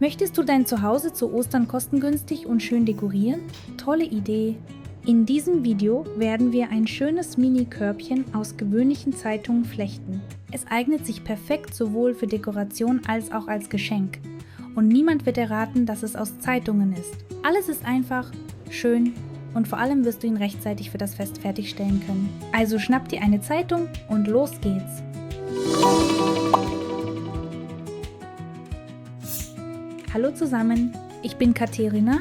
Möchtest du dein Zuhause zu Ostern kostengünstig und schön dekorieren? Tolle Idee! In diesem Video werden wir ein schönes Mini-Körbchen aus gewöhnlichen Zeitungen flechten. Es eignet sich perfekt sowohl für Dekoration als auch als Geschenk. Und niemand wird erraten, dass es aus Zeitungen ist. Alles ist einfach, schön und vor allem wirst du ihn rechtzeitig für das Fest fertigstellen können. Also schnapp dir eine Zeitung und los geht's! Hallo zusammen, ich bin Katharina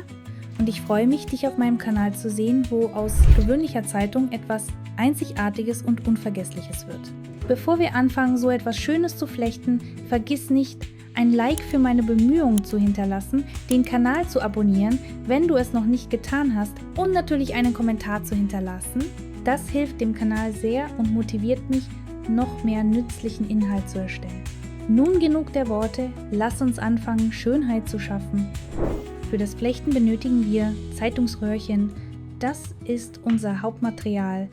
und ich freue mich, dich auf meinem Kanal zu sehen, wo aus gewöhnlicher Zeitung etwas Einzigartiges und Unvergessliches wird. Bevor wir anfangen, so etwas Schönes zu flechten, vergiss nicht, ein Like für meine Bemühungen zu hinterlassen, den Kanal zu abonnieren, wenn du es noch nicht getan hast und natürlich einen Kommentar zu hinterlassen. Das hilft dem Kanal sehr und motiviert mich, noch mehr nützlichen Inhalt zu erstellen. Nun genug der Worte, lass uns anfangen, Schönheit zu schaffen. Für das Flechten benötigen wir Zeitungsröhrchen, das ist unser Hauptmaterial,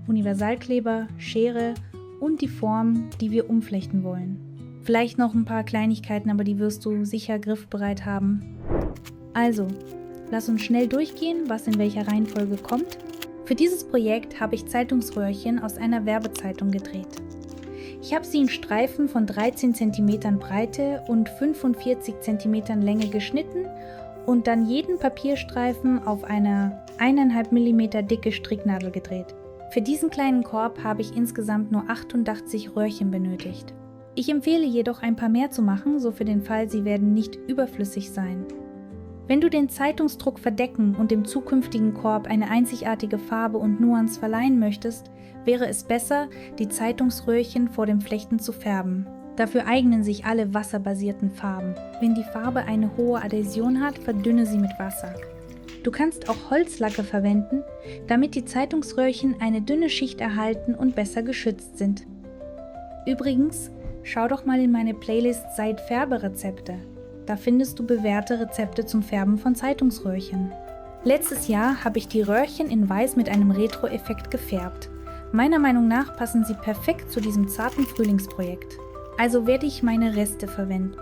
Universalkleber, Schere und die Form, die wir umflechten wollen. Vielleicht noch ein paar Kleinigkeiten, aber die wirst du sicher griffbereit haben. Also, lass uns schnell durchgehen, was in welcher Reihenfolge kommt. Für dieses Projekt habe ich Zeitungsröhrchen aus einer Werbezeitung gedreht. Ich habe sie in Streifen von 13 cm Breite und 45 cm Länge geschnitten und dann jeden Papierstreifen auf eine 1,5 mm dicke Stricknadel gedreht. Für diesen kleinen Korb habe ich insgesamt nur 88 Röhrchen benötigt. Ich empfehle jedoch ein paar mehr zu machen, so für den Fall, sie werden nicht überflüssig sein. Wenn du den Zeitungsdruck verdecken und dem zukünftigen Korb eine einzigartige Farbe und Nuance verleihen möchtest, wäre es besser, die Zeitungsröhrchen vor dem Flechten zu färben. Dafür eignen sich alle wasserbasierten Farben. Wenn die Farbe eine hohe Adhäsion hat, verdünne sie mit Wasser. Du kannst auch Holzlacke verwenden, damit die Zeitungsröhrchen eine dünne Schicht erhalten und besser geschützt sind. Übrigens, schau doch mal in meine Playlist Seitfärberezepte. Da findest du bewährte Rezepte zum Färben von Zeitungsröhrchen. Letztes Jahr habe ich die Röhrchen in Weiß mit einem Retro-Effekt gefärbt. Meiner Meinung nach passen sie perfekt zu diesem zarten Frühlingsprojekt. Also werde ich meine Reste verwenden.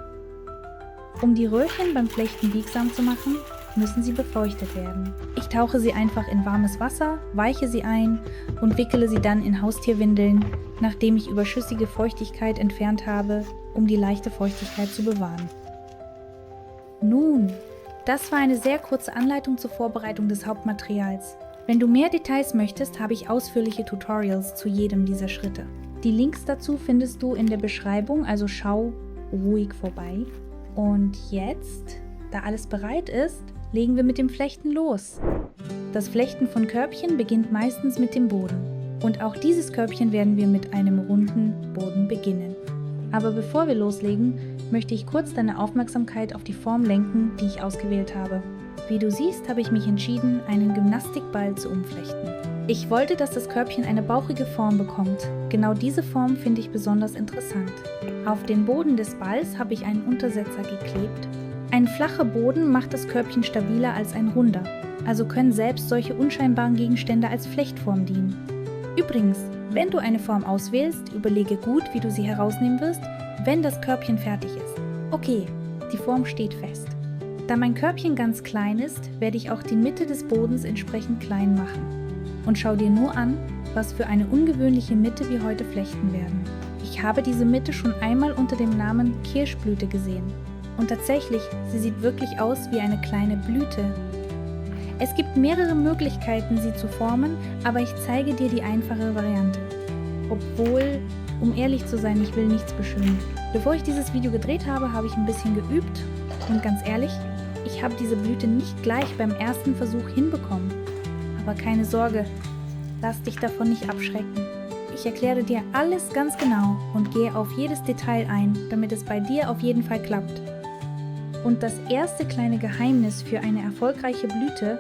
Um die Röhrchen beim Flechten biegsam zu machen, müssen sie befeuchtet werden. Ich tauche sie einfach in warmes Wasser, weiche sie ein und wickele sie dann in Haustierwindeln, nachdem ich überschüssige Feuchtigkeit entfernt habe, um die leichte Feuchtigkeit zu bewahren. Nun, das war eine sehr kurze Anleitung zur Vorbereitung des Hauptmaterials. Wenn du mehr Details möchtest, habe ich ausführliche Tutorials zu jedem dieser Schritte. Die Links dazu findest du in der Beschreibung, also schau ruhig vorbei. Und jetzt, da alles bereit ist, legen wir mit dem Flechten los. Das Flechten von Körbchen beginnt meistens mit dem Boden. Und auch dieses Körbchen werden wir mit einem runden Boden beginnen. Aber bevor wir loslegen, möchte ich kurz deine Aufmerksamkeit auf die Form lenken, die ich ausgewählt habe. Wie du siehst, habe ich mich entschieden, einen Gymnastikball zu umflechten. Ich wollte, dass das Körbchen eine bauchige Form bekommt. Genau diese Form finde ich besonders interessant. Auf den Boden des Balls habe ich einen Untersetzer geklebt. Ein flacher Boden macht das Körbchen stabiler als ein runder, also können selbst solche unscheinbaren Gegenstände als Flechtform dienen. Übrigens, wenn du eine Form auswählst, überlege gut, wie du sie herausnehmen wirst, wenn das Körbchen fertig ist. Okay, die Form steht fest. Da mein Körbchen ganz klein ist, werde ich auch die Mitte des Bodens entsprechend klein machen. Und schau dir nur an, was für eine ungewöhnliche Mitte wir heute flechten werden. Ich habe diese Mitte schon einmal unter dem Namen Kirschblüte gesehen. Und tatsächlich, sie sieht wirklich aus wie eine kleine Blüte. Es gibt mehrere Möglichkeiten, sie zu formen, aber ich zeige dir die einfache Variante. Obwohl, um ehrlich zu sein, ich will nichts beschönigen. Bevor ich dieses Video gedreht habe, habe ich ein bisschen geübt und ganz ehrlich, ich habe diese Blüte nicht gleich beim ersten Versuch hinbekommen. Aber keine Sorge, lass dich davon nicht abschrecken. Ich erkläre dir alles ganz genau und gehe auf jedes Detail ein, damit es bei dir auf jeden Fall klappt. Und das erste kleine Geheimnis für eine erfolgreiche Blüte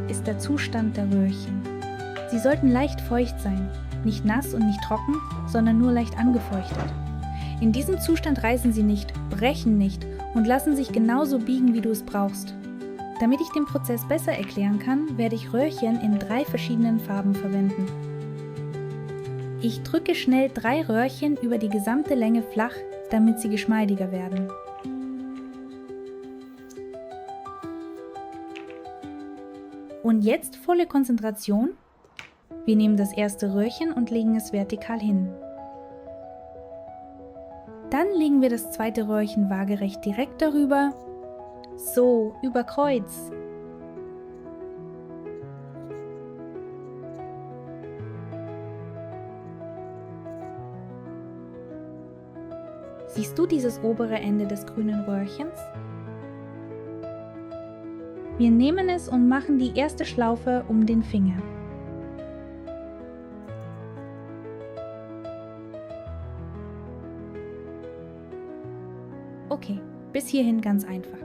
ist der Zustand der Röhrchen. Sie sollten leicht feucht sein, nicht nass und nicht trocken, sondern nur leicht angefeuchtet. In diesem Zustand reißen sie nicht, brechen nicht und lassen sich genauso biegen, wie du es brauchst. Damit ich den Prozess besser erklären kann, werde ich Röhrchen in 3 verschiedenen Farben verwenden. Ich drücke schnell 3 Röhrchen über die gesamte Länge flach, damit sie geschmeidiger werden. Und jetzt volle Konzentration. Wir nehmen das erste Röhrchen und legen es vertikal hin. Dann legen wir das zweite Röhrchen waagerecht direkt darüber. So, über Kreuz. Siehst du dieses obere Ende des grünen Röhrchens? Wir nehmen es und machen die erste Schlaufe um den Finger. Okay, bis hierhin ganz einfach.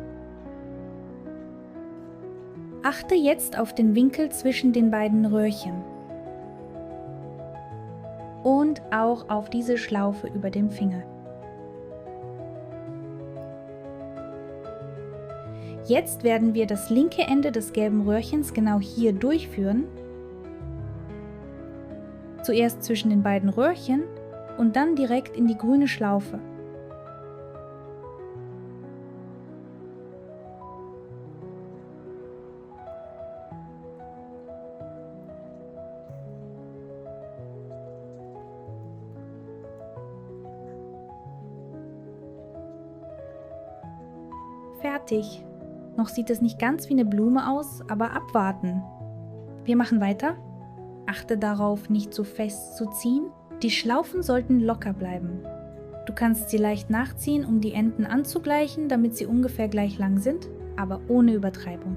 Achte jetzt auf den Winkel zwischen den beiden Röhrchen und auch auf diese Schlaufe über dem Finger. Jetzt werden wir das linke Ende des gelben Röhrchens genau hier durchführen. Zuerst zwischen den beiden Röhrchen und dann direkt in die grüne Schlaufe. Fertig. Noch sieht es nicht ganz wie eine Blume aus, aber abwarten. Wir machen weiter. Achte darauf, nicht zu fest zu ziehen. Die Schlaufen sollten locker bleiben. Du kannst sie leicht nachziehen, um die Enden anzugleichen, damit sie ungefähr gleich lang sind, aber ohne Übertreibung.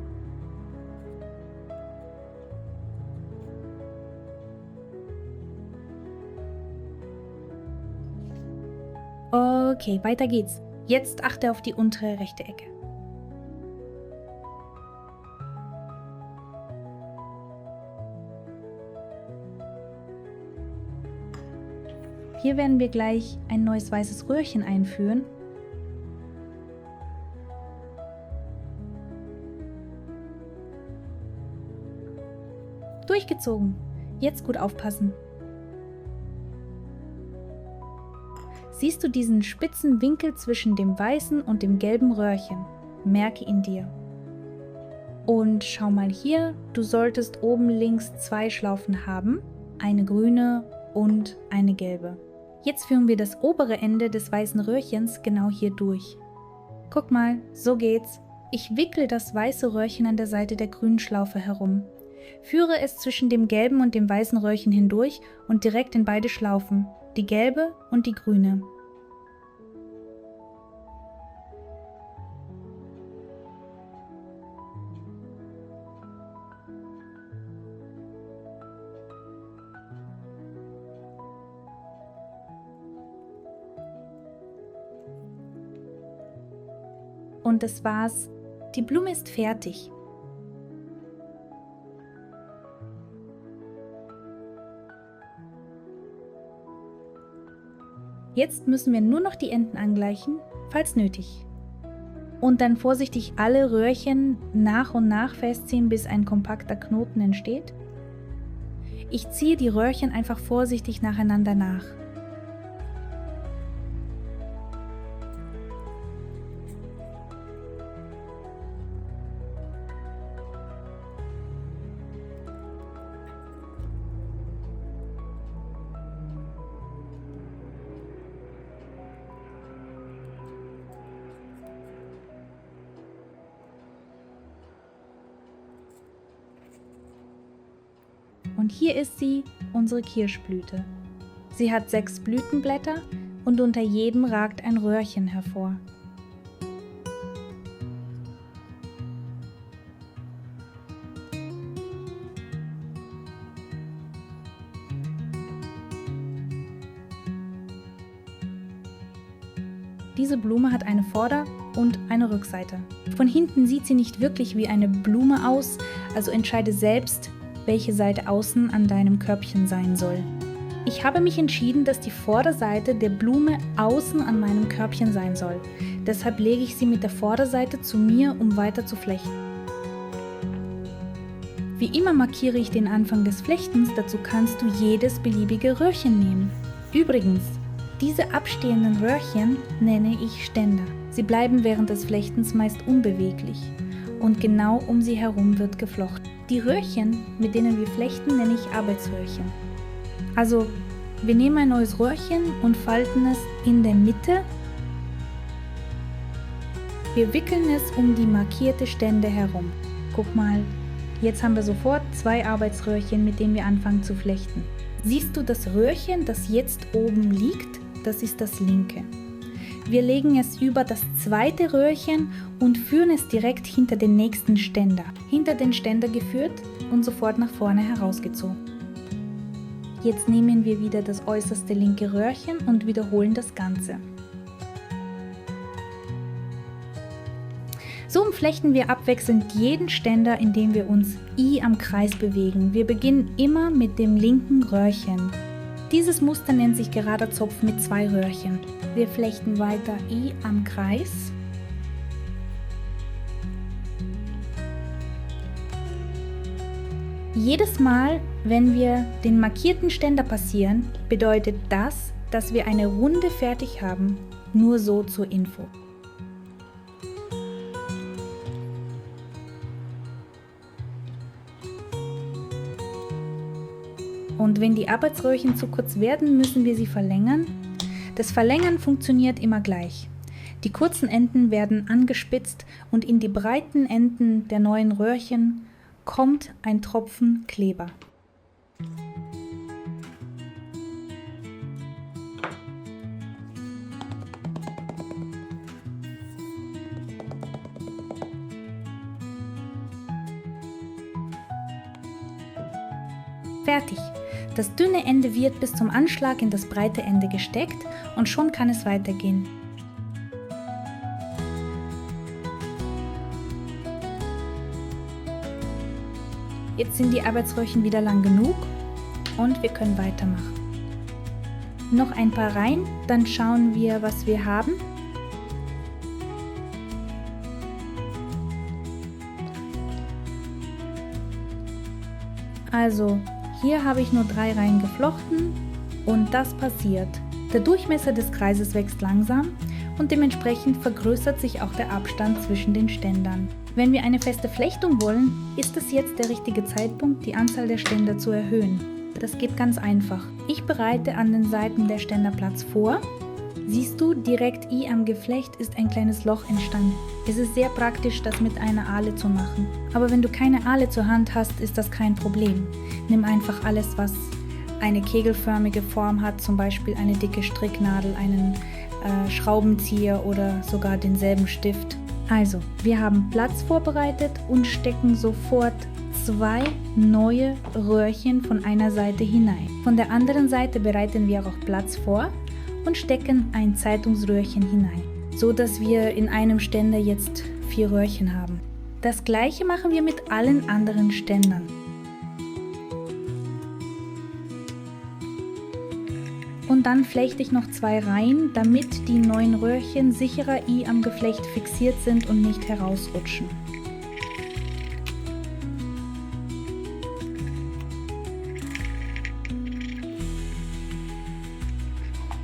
Okay, weiter geht's. Jetzt achte auf die untere rechte Ecke. Hier werden wir gleich ein neues weißes Röhrchen einführen. Durchgezogen. Jetzt gut aufpassen. Siehst du diesen spitzen Winkel zwischen dem weißen und dem gelben Röhrchen? Merke ihn dir. Und schau mal hier, du solltest oben links 2 Schlaufen haben, eine grüne und eine gelbe. Jetzt führen wir das obere Ende des weißen Röhrchens genau hier durch. Guck mal, so geht's. Ich wickle das weiße Röhrchen an der Seite der grünen Schlaufe herum. Führe es zwischen dem gelben und dem weißen Röhrchen hindurch und direkt in beide Schlaufen, die gelbe und die grüne. Und das war's. Die Blume ist fertig. Jetzt müssen wir nur noch die Enden angleichen, falls nötig. Und dann vorsichtig alle Röhrchen nach und nach festziehen, bis ein kompakter Knoten entsteht. Ich ziehe die Röhrchen einfach vorsichtig nacheinander nach. Und hier ist sie, unsere Kirschblüte. Sie hat 6 Blütenblätter und unter jedem ragt ein Röhrchen hervor. Diese Blume hat eine Vorder- und eine Rückseite. Von hinten sieht sie nicht wirklich wie eine Blume aus, also entscheide selbst, welche Seite außen an deinem Körbchen sein soll. Ich habe mich entschieden, dass die Vorderseite der Blume außen an meinem Körbchen sein soll. Deshalb lege ich sie mit der Vorderseite zu mir, um weiter zu flechten. Wie immer markiere ich den Anfang des Flechtens, dazu kannst du jedes beliebige Röhrchen nehmen. Übrigens, diese abstehenden Röhrchen nenne ich Ständer. Sie bleiben während des Flechtens meist unbeweglich und genau um sie herum wird geflochten. Die Röhrchen, mit denen wir flechten, nenne ich Arbeitsröhrchen. Also, wir nehmen ein neues Röhrchen und falten es in der Mitte. Wir wickeln es um die markierte Stände herum. Guck mal, jetzt haben wir sofort 2 Arbeitsröhrchen, mit denen wir anfangen zu flechten. Siehst du das Röhrchen, das jetzt oben liegt? Das ist das linke. Wir legen es über das zweite Röhrchen und führen es direkt hinter den nächsten Ständer. Hinter den Ständer geführt und sofort nach vorne herausgezogen. Jetzt nehmen wir wieder das äußerste linke Röhrchen und wiederholen das Ganze. So umflechten wir abwechselnd jeden Ständer, indem wir uns I am Kreis bewegen. Wir beginnen immer mit dem linken Röhrchen. Dieses Muster nennt sich gerader Zopf mit 2 Röhrchen. Wir flechten weiter I am Kreis. Jedes Mal, wenn wir den markierten Ständer passieren, bedeutet das, dass wir eine Runde fertig haben. Nur so zur Info. Und wenn die Arbeitsröhrchen zu kurz werden, müssen wir sie verlängern. Das Verlängern funktioniert immer gleich. Die kurzen Enden werden angespitzt und in die breiten Enden der neuen Röhrchen kommt ein Tropfen Kleber. Fertig! Das dünne Ende wird bis zum Anschlag in das breite Ende gesteckt und schon kann es weitergehen. Jetzt sind die Arbeitsröhrchen wieder lang genug und wir können weitermachen. Noch ein paar Reihen, dann schauen wir, was wir haben. Also, hier habe ich nur 3 Reihen geflochten und das passiert. Der Durchmesser des Kreises wächst langsam und dementsprechend vergrößert sich auch der Abstand zwischen den Ständern. Wenn wir eine feste Flechtung wollen, ist es jetzt der richtige Zeitpunkt, die Anzahl der Ständer zu erhöhen. Das geht ganz einfach. Ich bereite an den Seiten der Ständer Platz vor. Siehst du, direkt I am Geflecht ist ein kleines Loch entstanden. Es ist sehr praktisch, das mit einer Ahle zu machen. Aber wenn du keine Ahle zur Hand hast, ist das kein Problem. Nimm einfach alles, was eine kegelförmige Form hat, zum Beispiel eine dicke Stricknadel, einen Schraubenzieher oder sogar denselben Stift. Also, wir haben Platz vorbereitet und stecken sofort 2 neue Röhrchen von einer Seite hinein. Von der anderen Seite bereiten wir auch Platz vor und stecken ein Zeitungsröhrchen hinein, so dass wir in einem Ständer jetzt 4 Röhrchen haben. Das gleiche machen wir mit allen anderen Ständern. Und dann flechte ich noch 2 Reihen, damit die neuen Röhrchen sicherer I am Geflecht fixiert sind und nicht herausrutschen.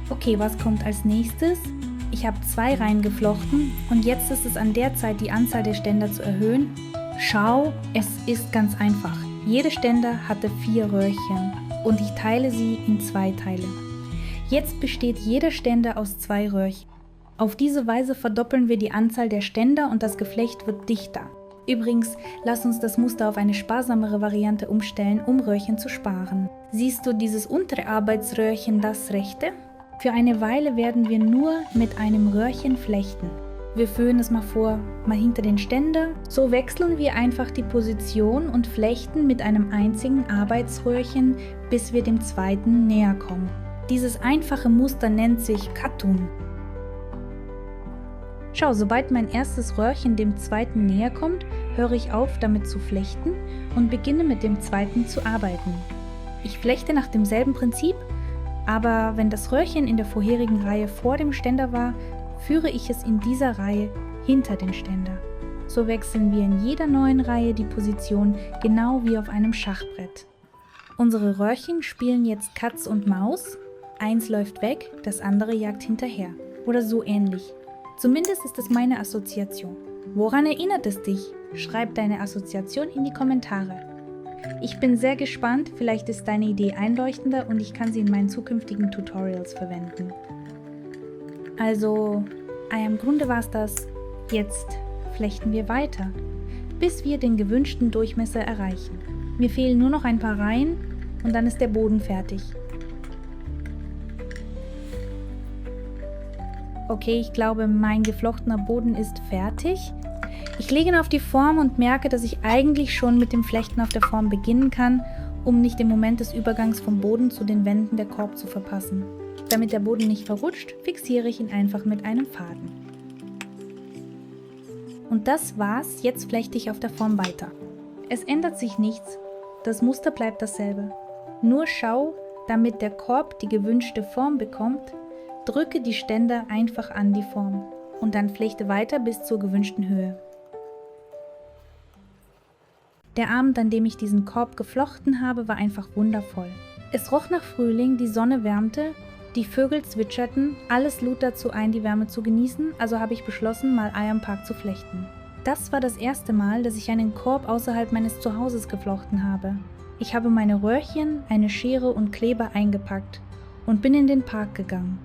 Okay, was kommt als nächstes? Ich habe 2 Reihen geflochten und jetzt ist es an der Zeit, die Anzahl der Ständer zu erhöhen. Schau, es ist ganz einfach. Jede Ständer hatte 4 Röhrchen und ich teile sie in 2 Teile. Jetzt besteht jeder Ständer aus 2 Röhrchen. Auf diese Weise verdoppeln wir die Anzahl der Ständer und das Geflecht wird dichter. Übrigens, lass uns das Muster auf eine sparsamere Variante umstellen, um Röhrchen zu sparen. Siehst du dieses untere Arbeitsröhrchen, das rechte? Für eine Weile werden wir nur mit einem Röhrchen flechten. Wir führen es mal vor, mal hinter den Ständer. So wechseln wir einfach die Position und flechten mit einem einzigen Arbeitsröhrchen, bis wir dem zweiten näher kommen. Dieses einfache Muster nennt sich Katun. Schau, sobald mein erstes Röhrchen dem zweiten näher kommt, höre ich auf, damit zu flechten und beginne mit dem zweiten zu arbeiten. Ich flechte nach demselben Prinzip, aber wenn das Röhrchen in der vorherigen Reihe vor dem Ständer war, führe ich es in dieser Reihe hinter den Ständer. So wechseln wir in jeder neuen Reihe die Position, genau wie auf einem Schachbrett. Unsere Röhrchen spielen jetzt Katz und Maus. Eins läuft weg, das andere jagt hinterher. Oder so ähnlich. Zumindest ist es meine Assoziation. Woran erinnert es dich? Schreib deine Assoziation in die Kommentare. Ich bin sehr gespannt, vielleicht ist deine Idee einleuchtender und ich kann sie in meinen zukünftigen Tutorials verwenden. Also, im Grunde war es das. Jetzt flechten wir weiter, bis wir den gewünschten Durchmesser erreichen. Mir fehlen nur noch ein paar Reihen und dann ist der Boden fertig. Okay, ich glaube, mein geflochtener Boden ist fertig. Ich lege ihn auf die Form und merke, dass ich eigentlich schon mit dem Flechten auf der Form beginnen kann, um nicht den Moment des Übergangs vom Boden zu den Wänden der Korb zu verpassen. Damit der Boden nicht verrutscht, fixiere ich ihn einfach mit einem Faden. Und das war's, jetzt flechte ich auf der Form weiter. Es ändert sich nichts, das Muster bleibt dasselbe. Nur schau, damit der Korb die gewünschte Form bekommt, drücke die Ständer einfach an die Form und dann flechte weiter bis zur gewünschten Höhe. Der Abend, an dem ich diesen Korb geflochten habe, war einfach wundervoll. Es roch nach Frühling, die Sonne wärmte, die Vögel zwitscherten, alles lud dazu ein, die Wärme zu genießen, also habe ich beschlossen, mal Ei am Park zu flechten. Das war das erste Mal, dass ich einen Korb außerhalb meines Zuhauses geflochten habe. Ich habe meine Röhrchen, eine Schere und Kleber eingepackt und bin in den Park gegangen.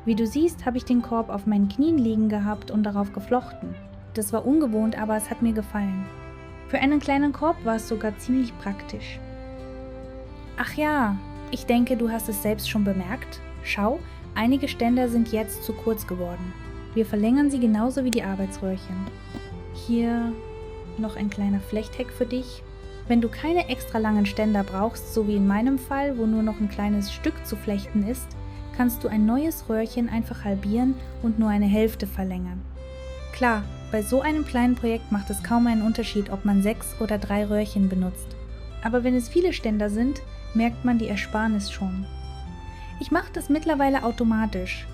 Wie du siehst, habe ich den Korb auf meinen Knien liegen gehabt und darauf geflochten. Das war ungewohnt, aber es hat mir gefallen. Für einen kleinen Korb war es sogar ziemlich praktisch. Ach ja, ich denke, du hast es selbst schon bemerkt. Schau, einige Ständer sind jetzt zu kurz geworden. Wir verlängern sie genauso wie die Arbeitsröhrchen. Hier noch ein kleiner Flechtheck für dich. Wenn du keine extra langen Ständer brauchst, so wie in meinem Fall, wo nur noch ein kleines Stück zu flechten ist, kannst du ein neues Röhrchen einfach halbieren und nur eine Hälfte verlängern. Klar, bei so einem kleinen Projekt macht es kaum einen Unterschied, ob man 6 oder 3 Röhrchen benutzt. Aber wenn es viele Ständer sind, merkt man die Ersparnis schon. Ich mache das mittlerweile automatisch.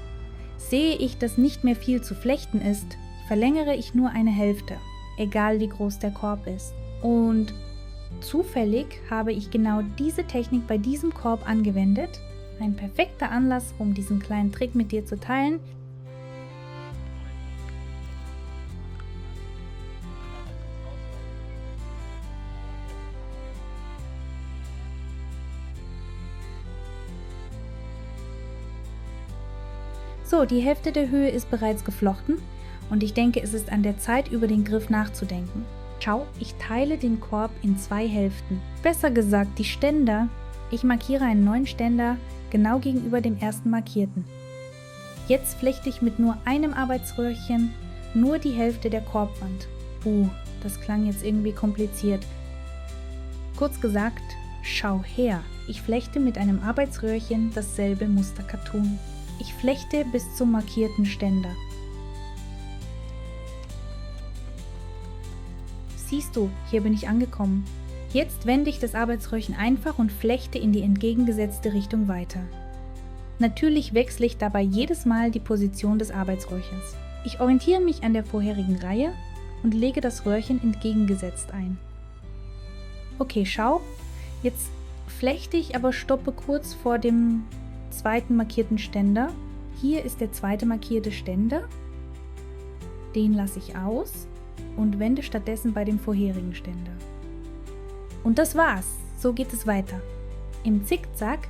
Sehe ich, dass nicht mehr viel zu flechten ist, verlängere ich nur eine Hälfte, egal wie groß der Korb ist. Und zufällig habe ich genau diese Technik bei diesem Korb angewendet. Ein perfekter Anlass, um diesen kleinen Trick mit dir zu teilen. So, die Hälfte der Höhe ist bereits geflochten und ich denke, es ist an der Zeit, über den Griff nachzudenken. Schau, ich teile den Korb in 2 Hälften. Besser gesagt, die Ständer. Ich markiere einen neuen Ständer genau gegenüber dem ersten markierten. Jetzt flechte ich mit nur einem Arbeitsröhrchen nur die Hälfte der Korbwand. Das klang jetzt irgendwie kompliziert. Kurz gesagt, schau her, ich flechte mit einem Arbeitsröhrchen dasselbe Muster Kattun. Ich flechte bis zum markierten Ständer. Siehst du, hier bin ich angekommen. Jetzt wende ich das Arbeitsröhrchen einfach und flechte in die entgegengesetzte Richtung weiter. Natürlich wechsle ich dabei jedes Mal die Position des Arbeitsröhrchens. Ich orientiere mich an der vorherigen Reihe und lege das Röhrchen entgegengesetzt ein. Okay, schau, jetzt flechte ich, aber stoppe kurz vor dem zweiten markierten Ständer. Hier ist der zweite markierte Ständer. Den lasse ich aus und wende stattdessen bei dem vorherigen Ständer. Und das war's. So geht es weiter. Im Zickzack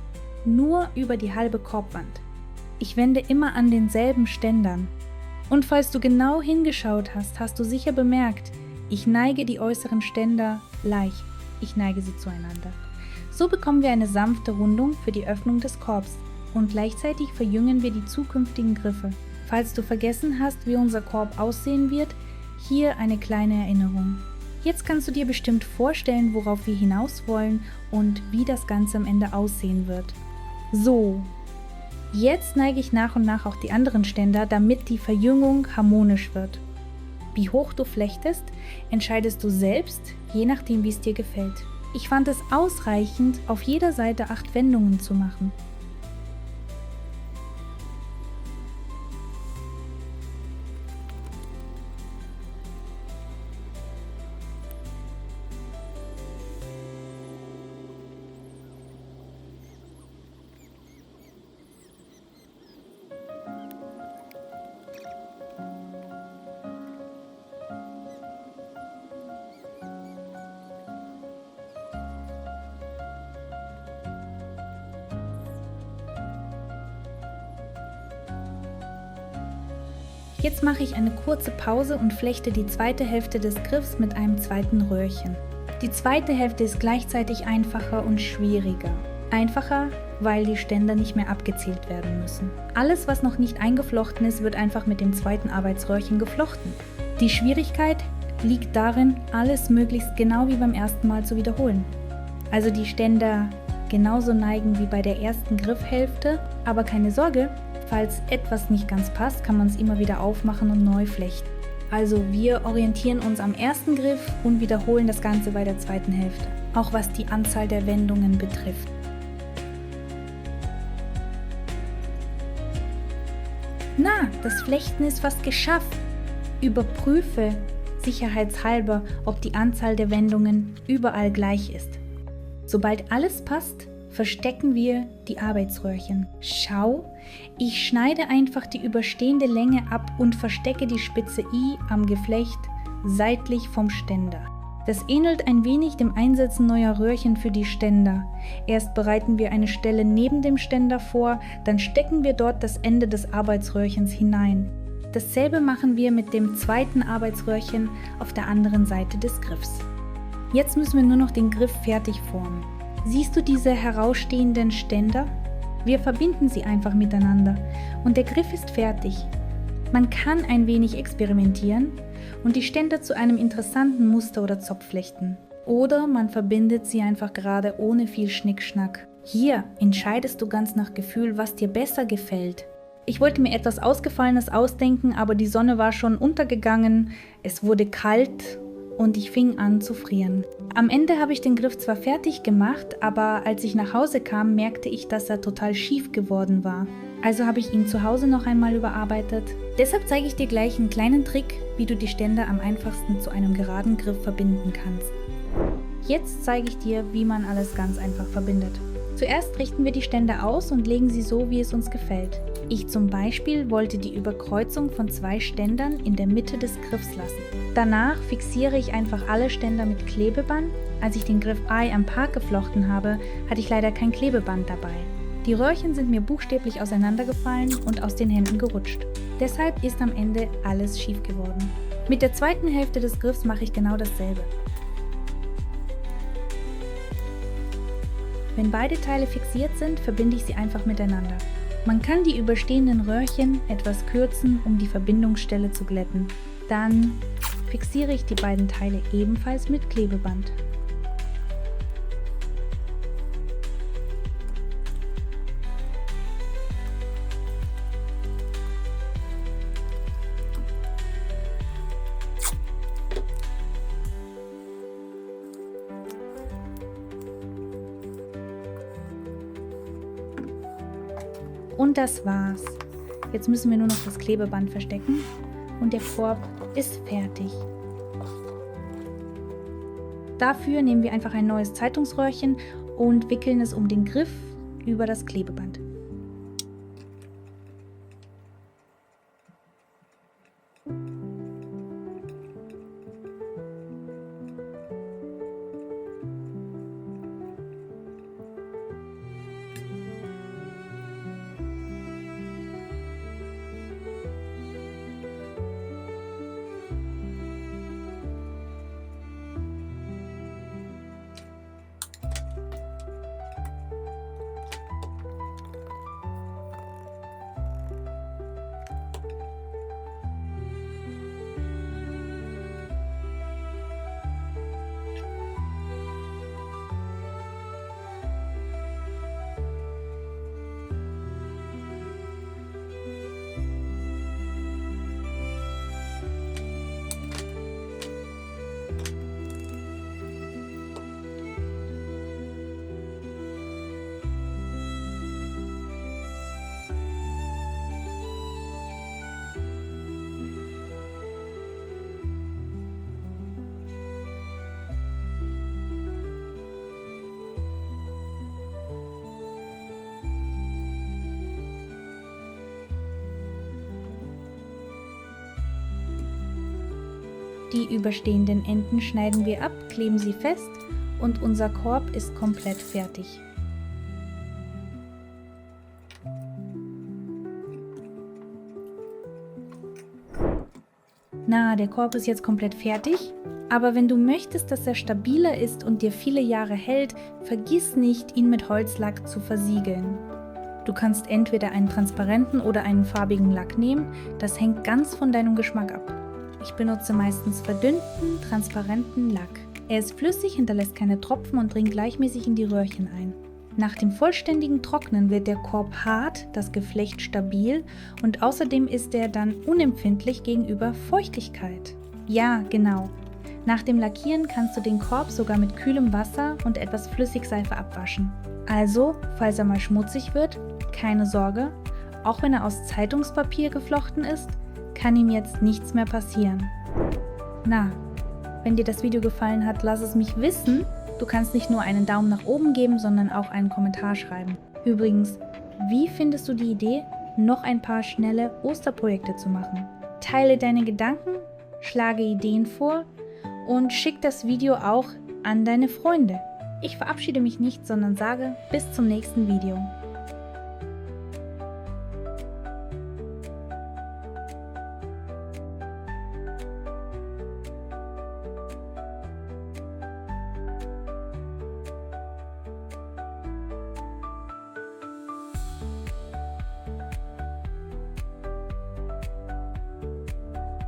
nur über die halbe Korbwand. Ich wende immer an denselben Ständern. Und falls du genau hingeschaut hast, hast du sicher bemerkt, ich neige die äußeren Ständer leicht. Ich neige sie zueinander. So bekommen wir eine sanfte Rundung für die Öffnung des Korbs und gleichzeitig verjüngen wir die zukünftigen Griffe. Falls du vergessen hast, wie unser Korb aussehen wird, hier eine kleine Erinnerung. Jetzt kannst du dir bestimmt vorstellen, worauf wir hinaus wollen und wie das Ganze am Ende aussehen wird. So, jetzt neige ich nach und nach auch die anderen Ständer, damit die Verjüngung harmonisch wird. Wie hoch du flechtest, entscheidest du selbst, je nachdem wie es dir gefällt. Ich fand es ausreichend, auf jeder Seite 8 Wendungen zu machen. Jetzt mache ich eine kurze Pause und flechte die zweite Hälfte des Griffs mit einem zweiten Röhrchen. Die zweite Hälfte ist gleichzeitig einfacher und schwieriger. Einfacher, weil die Ständer nicht mehr abgezählt werden müssen. Alles, was noch nicht eingeflochten ist, wird einfach mit dem zweiten Arbeitsröhrchen geflochten. Die Schwierigkeit liegt darin, alles möglichst genau wie beim ersten Mal zu wiederholen. Also die Ständer genauso neigen wie bei der ersten Griffhälfte, aber keine Sorge, falls etwas nicht ganz passt, kann man es immer wieder aufmachen und neu flechten. Also wir orientieren uns am ersten Griff und wiederholen das Ganze bei der zweiten Hälfte, auch was die Anzahl der Wendungen betrifft. Na, das Flechten ist fast geschafft. Überprüfe sicherheitshalber, ob die Anzahl der Wendungen überall gleich ist. Sobald alles passt, verstecken wir die Arbeitsröhrchen. Schau, ich schneide einfach die überstehende Länge ab und verstecke die Spitze I am Geflecht seitlich vom Ständer. Das ähnelt ein wenig dem Einsetzen neuer Röhrchen für die Ständer. Erst bereiten wir eine Stelle neben dem Ständer vor, dann stecken wir dort das Ende des Arbeitsröhrchens hinein. Dasselbe machen wir mit dem zweiten Arbeitsröhrchen auf der anderen Seite des Griffs. Jetzt müssen wir nur noch den Griff fertig formen. Siehst du diese herausstehenden Ständer? Wir verbinden sie einfach miteinander und der Griff ist fertig. Man kann ein wenig experimentieren und die Ständer zu einem interessanten Muster oder Zopf flechten. Oder man verbindet sie einfach gerade ohne viel Schnickschnack. Hier entscheidest du ganz nach Gefühl, was dir besser gefällt. Ich wollte mir etwas Ausgefallenes ausdenken, aber die Sonne war schon untergegangen, es wurde kalt und ich fing an zu frieren. Am Ende habe ich den Griff zwar fertig gemacht, aber als ich nach Hause kam, merkte ich, dass er total schief geworden war. Also habe ich ihn zu Hause noch einmal überarbeitet. Deshalb zeige ich dir gleich einen kleinen Trick, wie du die Ständer am einfachsten zu einem geraden Griff verbinden kannst. Jetzt zeige ich dir, wie man alles ganz einfach verbindet. Zuerst richten wir die Ständer aus und legen sie so, wie es uns gefällt. Ich zum Beispiel wollte die Überkreuzung von zwei Ständern in der Mitte des Griffs lassen. Danach fixiere ich einfach alle Ständer mit Klebeband. Als ich den Griff I am Park geflochten habe, hatte ich leider kein Klebeband dabei. Die Röhrchen sind mir buchstäblich auseinandergefallen und aus den Händen gerutscht. Deshalb ist am Ende alles schief geworden. Mit der zweiten Hälfte des Griffs mache ich genau dasselbe. Wenn beide Teile fixiert sind, verbinde ich sie einfach miteinander. Man kann die überstehenden Röhrchen etwas kürzen, um die Verbindungsstelle zu glätten. Dann fixiere ich die beiden Teile ebenfalls mit Klebeband. Und das war's. Jetzt müssen wir nur noch das Klebeband verstecken und der Korb ist fertig. Dafür nehmen wir einfach ein neues Zeitungsröhrchen und wickeln es um den Griff über das Klebeband. Die überstehenden Enden schneiden wir ab, kleben sie fest und unser Korb ist komplett fertig. Na, der Korb ist jetzt komplett fertig, aber wenn du möchtest, dass er stabiler ist und dir viele Jahre hält, vergiss nicht, ihn mit Holzlack zu versiegeln. Du kannst entweder einen transparenten oder einen farbigen Lack nehmen, das hängt ganz von deinem Geschmack ab. Ich benutze meistens verdünnten, transparenten Lack. Er ist flüssig, hinterlässt keine Tropfen und dringt gleichmäßig in die Röhrchen ein. Nach dem vollständigen Trocknen wird der Korb hart, das Geflecht stabil und außerdem ist er dann unempfindlich gegenüber Feuchtigkeit. Ja, genau. Nach dem Lackieren kannst du den Korb sogar mit kühlem Wasser und etwas Flüssigseife abwaschen. Also, falls er mal schmutzig wird, keine Sorge, auch wenn er aus Zeitungspapier geflochten ist, kann ihm jetzt nichts mehr passieren. Na, wenn dir das Video gefallen hat, lass es mich wissen. Du kannst nicht nur einen Daumen nach oben geben, sondern auch einen Kommentar schreiben. Übrigens, wie findest du die Idee, noch ein paar schnelle Osterprojekte zu machen? Teile deine Gedanken, schlage Ideen vor und schick das Video auch an deine Freunde. Ich verabschiede mich nicht, sondern sage bis zum nächsten Video.